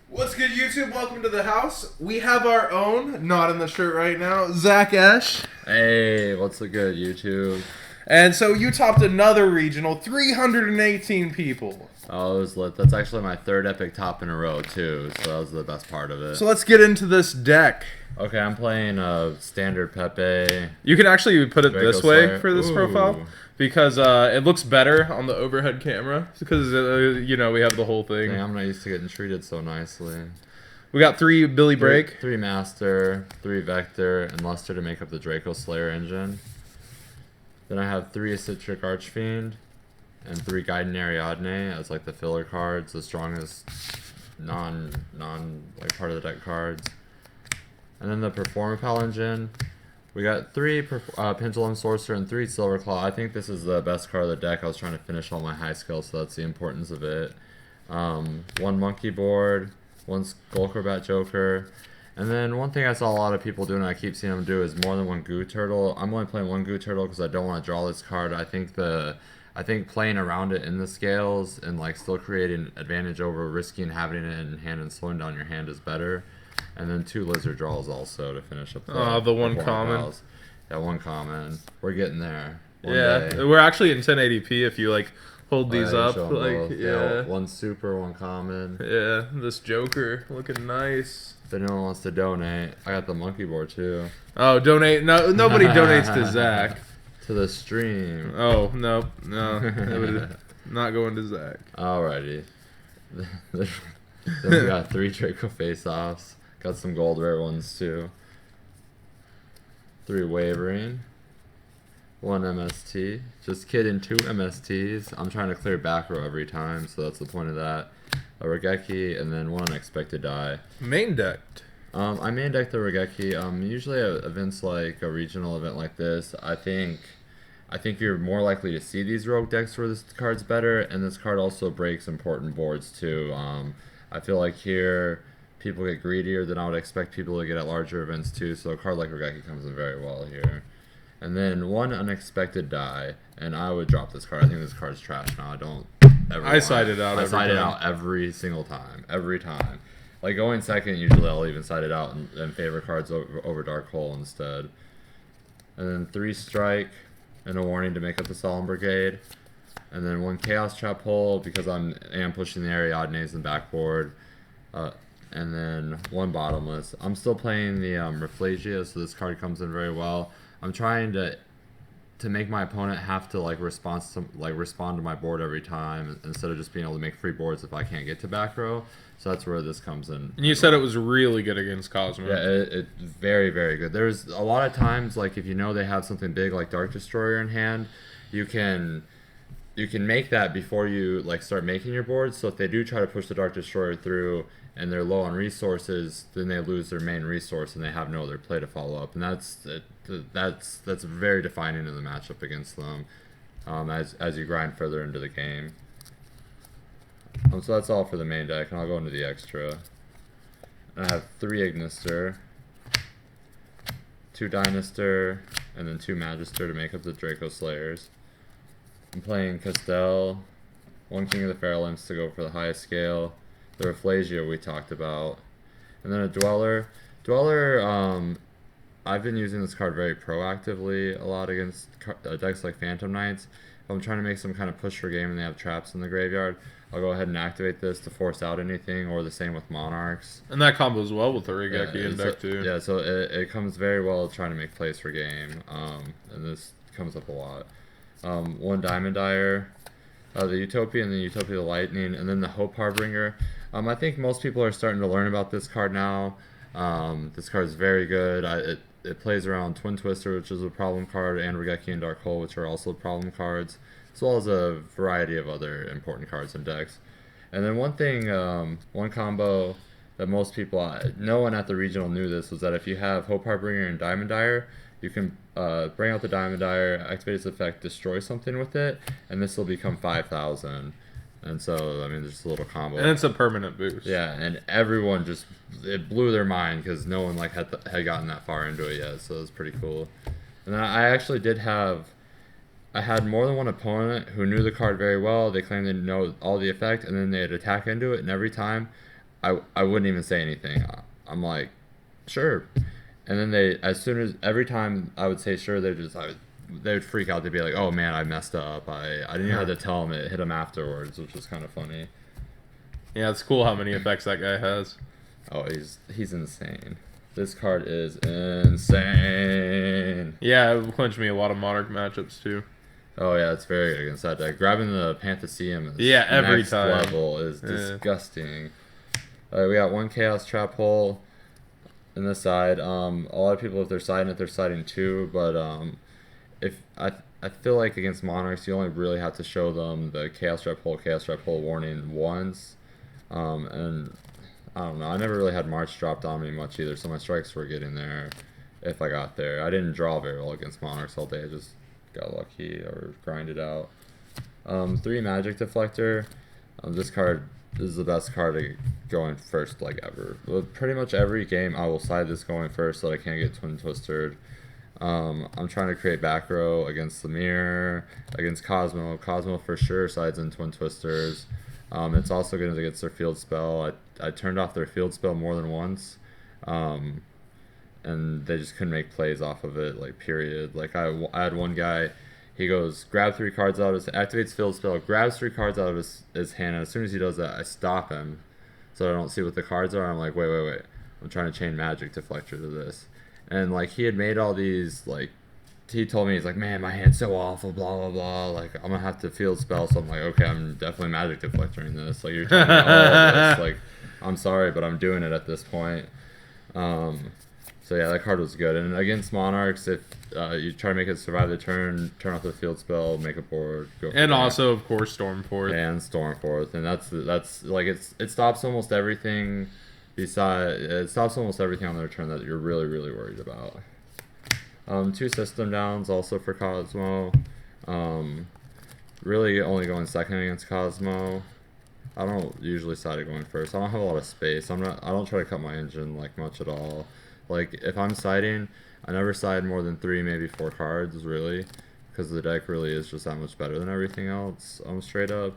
What's good, YouTube? Welcome to the house. We have our own, not in the shirt right now, Zach Esch. Hey, what's the good, YouTube? And so you topped another regional, 318 people. Oh, it was lit. That's actually my third Epik top in a row, too, so that was the best part of it. So let's get into this deck. Okay, I'm playing standard Pepe. You can actually put it Draco this way Slayer. for this Ooh. profile because it looks better on the overhead camera because, we have the whole thing. Dang, I'm not used to getting treated so nicely. We got 3 Billy Break. 3 Master, 3 Vector, and Luster to make up the Draco Slayer engine. Then I have 3 Citric Archfiend and 3 Guiding Ariadne as like the filler cards, the strongest non like part of the deck cards. And then the Performer Pal engine. We got 3 Pendulum Sorcerer and 3 Silver Claw. I think this is the best card of the deck. I was trying to finish all my high skill, so that's the importance of it. 1 Monkey Board, 1 Skullcrobat Joker. And then one thing I saw a lot of people do, and I keep seeing them do, is more than 1 Goo Turtle. I'm only playing 1 Goo Turtle because I don't want to draw this card. I think playing around it in the scales and like still creating advantage over risking having it in hand and slowing down your hand is better. And then 2 Lizard Draws also to finish up the one common. Piles. Yeah, 1 common. We're getting there. One Yeah, day. we're actually in 1080p if you like hold these Yeah, up. show 'em Like, both. yeah. 1 super, 1 common. Yeah, this Joker looking nice. If anyone wants to donate, I got the monkey board too. Oh, donate. No, nobody donates to Zach. To the stream. Oh, no. Not going to Zach. Alrighty. Then we got 3 Draco face-offs. Got some gold rare ones too. 3 Wavering. 1 MST. Just kidding, 2 MSTs. I'm trying to clear back row every time, so that's the point of that. A Regeki, and then 1 Unexpected Die. Main decked. I main deck the Regeki. Usually at events like a regional event like this, I think you're more likely to see these rogue decks where this card's better, and this card also breaks important boards too. I feel like here people get greedier than I would expect people to get at larger events too, so a card like Regeki comes in very well here. And then 1 Unexpected Die, and I would drop this card. I think this card's trash now. I don't ever I side it out. I side it out every single time. Every time. Like going second, usually I'll even side it out and favor cards over Dark Hole instead. And then 3 Strike and a Warning to make up the Solemn Brigade. And then 1 Chaos Trap Hole because I am pushing the Ariadnes in backboard. And then 1 Bottomless. I'm still playing the Rafflesia, so this card comes in very well. I'm trying to make my opponent have to respond to my board every time instead of just being able to make free boards if I can't get to back row. So that's where this comes in. And you said it was really good against Cosmo. Yeah, it's very, very good. There's a lot of times, like, if you know they have something big like Dark Destroyer in hand, you can make that before you start making your boards. So if they do try to push the Dark Destroyer through and they're low on resources, then they lose their main resource and they have no other play to follow up. And that's very defining in the matchup against them as you grind further into the game. So that's all for the main deck, and I'll go into the extra. I have 3 Ignister, 2 Dynaster, and then 2 Magister to make up the Draco Slayers. I'm playing Castell, 1 King of the Feral Imps to go for the highest scale, the Rafflesia we talked about, and then a Dweller. I've been using this card very proactively a lot against decks like Phantom Knights. If I'm trying to make some kind of push for game and they have traps in the graveyard, I'll go ahead and activate this to force out anything, or the same with Monarchs. And that combos well with the Regeki in deck too. Yeah, so it comes very well trying to make plays for game, and this comes up a lot. 1 Diamond Dyer, the Utopia, and the Utopia Lightning, and then the Hope Harbinger. I think most people are starting to learn about this card now. This card is very good. It plays around Twin Twister, which is a problem card, and Regeki and Dark Hole, which are also problem cards, as well as a variety of other important cards in decks. And then one combo that most people, no one at the regional knew this, was that if you have Hope Harbinger and Diamond Dyer, you can bring out the Diamond Dyer, activate its effect, destroy something with it, and this will become 5,000. And so, I mean, there's a little combo. And it's a permanent boost. Yeah, and everyone it blew their mind because no one had gotten that far into it yet, so it was pretty cool. And then I had more than one opponent who knew the card very well. They claimed they know all the effect, and then they'd attack into it, and every time I wouldn't even say anything. I'm like, sure. And then every time I would say sure, they would freak out. They'd be like, oh man, I messed up. I didn't even have to tell them. It hit them afterwards, which was kind of funny. Yeah, it's cool how many effects that guy has. Oh, he's insane. This card is insane. Yeah, it clinched me a lot of Monarch matchups too. Oh yeah, it's very good against that deck. Grabbing the Pantheseum every next time level is disgusting. Alright, we got one Chaos Trap hole in this side. A lot of people, if they're siding 2, but if I feel like against Monarchs, you only really have to show them the Chaos Trap hole warning once. And I don't know, I never really had March dropped on me much either, so my strikes were getting there if I got there. I didn't draw very well against Monarchs all day, I just got lucky or grinded out. 3 Magic Deflector. This card is the best card to going first like ever. Pretty much every game I will side this going first so that I can't get Twin Twistered. I'm trying to create back row against the mirror, against Cosmo. Cosmo for sure sides in Twin Twisters. It's also good against their field spell. I turned off their field spell more than once. And they just couldn't make plays off of it, like, period. Like, I had one guy, he goes, grab 3 cards out of his, activates field spell, grabs 3 cards out of his hand, and as soon as he does that, I stop him so I don't see what the cards are. I'm like, wait. I'm trying to chain Magic Deflector to this. And, like, he had made all these, like, he told me, he's like, man, my hand's so awful, blah, blah, blah. Like, I'm going to have to field spell. So I'm like, okay, I'm definitely Magic Deflectoring this. Like, you're telling me all of this. Like, I'm sorry, but I'm doing it at this point. So yeah, that card was good. And against Monarchs, if you try to make it survive the turn off the field spell, make a board, go for and that. Also, of course, Stormforth. And Stormforth, and that's like it stops almost everything. It stops almost everything on their turn that you're really worried about. 2 system downs also for Cosmo. Really only going second against Cosmo. I don't usually side it going first. I don't have a lot of space. I don't try to cut my engine like much at all. Like, if I'm siding, I never side more than 3, maybe 4 cards, really, because the deck really is just that much better than everything else, straight up.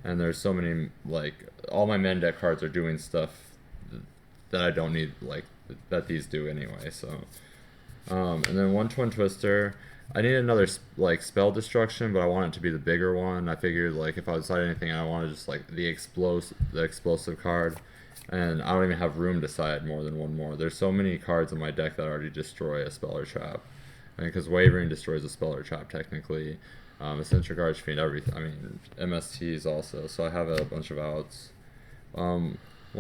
And there's so many, like, all my main deck cards are doing stuff that I don't need, like, that these do anyway, so. And then 1 Twin Twister. I need another, like, Spell Destruction, but I want it to be the bigger one. I figured, like, if I would side anything, I wanted just, like, the explosive card. And I don't even have room to side more than 1 more. There's so many cards in my deck that already destroy a spell or trap. I mean, because Wavering destroys a spell or trap, technically. Eccentric Archfiend, everything. I mean, MSTs also. So I have a bunch of outs. 1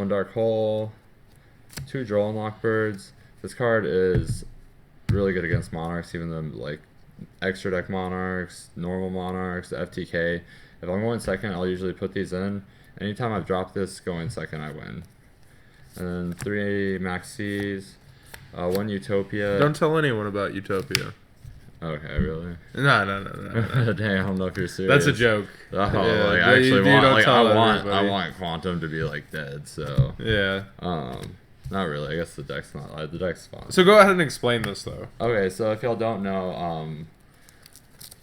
Dark Hole. 2 Droll and Lockbirds. This card is really good against Monarchs, even though, like, extra deck Monarchs, normal Monarchs, FTK. If I'm going second, I'll usually put these in. Anytime I've dropped this, going second, I win. And then 3 Maxis, 1 Utopia. Don't tell anyone about Utopia. Okay, really? No. Dang, I don't know if you're serious. That's a joke. Oh, Yeah, like, I actually want, like, everybody. I want Quantum to be, like, dead, so. Yeah. Not really. I guess the deck's fine. So go ahead and explain this, though. Okay, so if y'all don't know,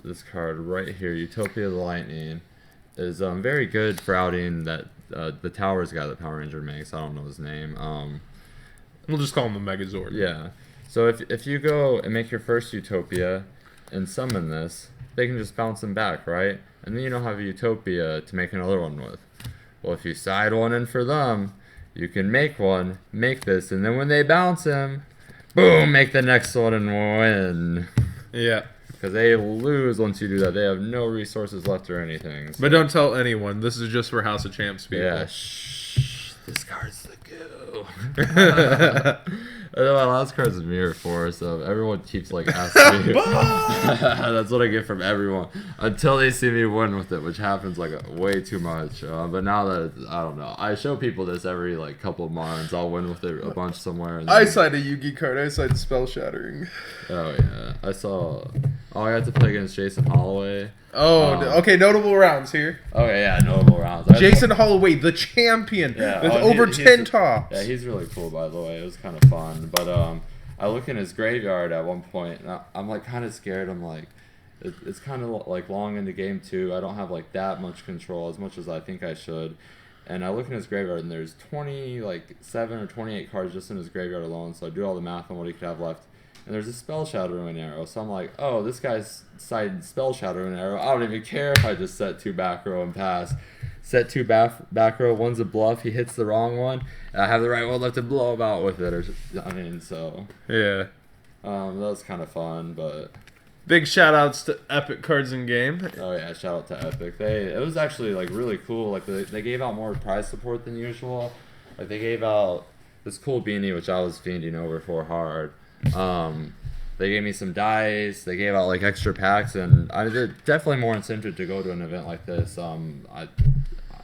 this card right here, Utopia the Lightning, is very good for outing that the Towers guy that Power Ranger makes. I don't know his name. We'll just call him the Megazord. Yeah. So if you go and make your first Utopia and summon this, they can just bounce him back, right? And then you don't have a Utopia to make another one with. Well, if you side one in for them, you can make this, and then when they bounce him, boom, make the next one and win. Yeah. Because they lose once you do that. They have no resources left or anything. So. But don't tell anyone. This is just for House of Champs people. Yeah, shh. This card's the goo. And then my last card's a Mirror Force, so everyone keeps, like, asking me. That's what I get from everyone. Until they see me win with it, which happens, like, way too much. But now that, I don't know. I show people this every, like, couple of months. I'll win with it a bunch somewhere. And then, I side a Yugi card. I side Spell Shattering. Oh, yeah. I got to play against Jason Holloway. Okay, notable rounds here. Okay, yeah, notable rounds. Jason Holloway, the champion, yeah, with over 10 tops. Yeah, he's really cool, by the way. It was kind of fun. But I look in his graveyard at one point, and I'm like kind of scared. I'm like, it's kind of like long into game 2. I don't have like that much control as much as I think I should. And I look in his graveyard, and there's 7 or 28 cards just in his graveyard alone. So I do all the math on what he could have left. And there's a Spell Shadowing Arrow. So I'm like, oh, this guy's side Spell Shadowing Arrow. I don't even care if I just set 2 back row and pass. Set 2 back row. One's a bluff. He hits the wrong one. And I have the right one left to blow him out with it. So. Yeah. That was kind of fun, but. Big shout outs to Epik Cards in Game. Oh yeah, shout out to Epik. It was actually like really cool. Like they gave out more prize support than usual. Like they gave out this cool beanie which I was fiending over for hard. They gave me some dice. They gave out like extra packs, and I did definitely more incentive to go to an event like this.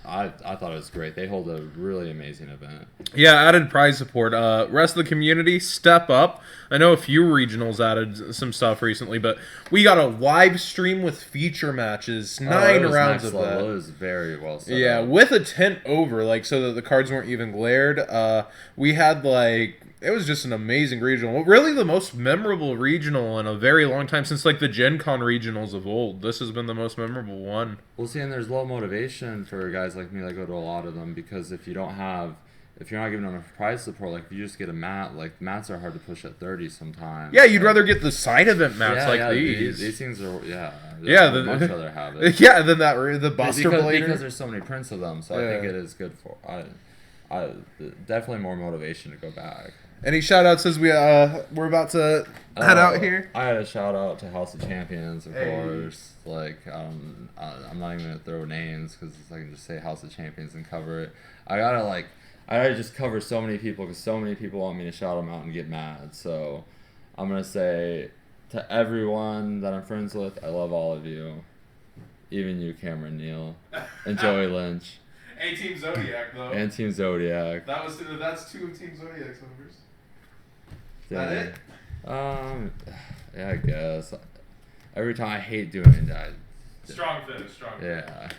I thought it was great. They hold a really amazing event. Yeah, added prize support. Rest of the community, step up. I know a few regionals added some stuff recently, but we got a live stream with feature matches, 9 rounds of that. It was very well set Yeah, up. with a tint over, like so that the cards weren't even glared. We had like it was just an amazing regional. Really the most memorable regional in a very long time since like the Gen Con regionals of old. This has been the most memorable one. Well, see, and there's low motivation for guys like me that go to a lot of them because if you're not giving enough prize support, like if you just get a mat, like mats are hard to push at 30 sometimes. Yeah, you'd rather get the side event mats these. These things are I'd much rather have it. Yeah, than the Buster Blader. Because there's so many prints of them, so I think it is good for. I definitely more motivation to go back. Any shout outs as we're about to head out here? I had a shout out to House of Champions, of course. Like, I'm not even gonna throw names because I can just say House of Champions and cover it. I gotta just cover so many people because so many people want me to shout them out and get mad. So I'm gonna say to everyone that I'm friends with, I love all of you, even you, Cameron Neal, and Joey Lynch. And Team Zodiac though. And Team Zodiac. That's 2 of Team Zodiac's members. Is Yeah. that it? Yeah, I guess. Every time I hate doing that. Strong finish, strong. Yeah.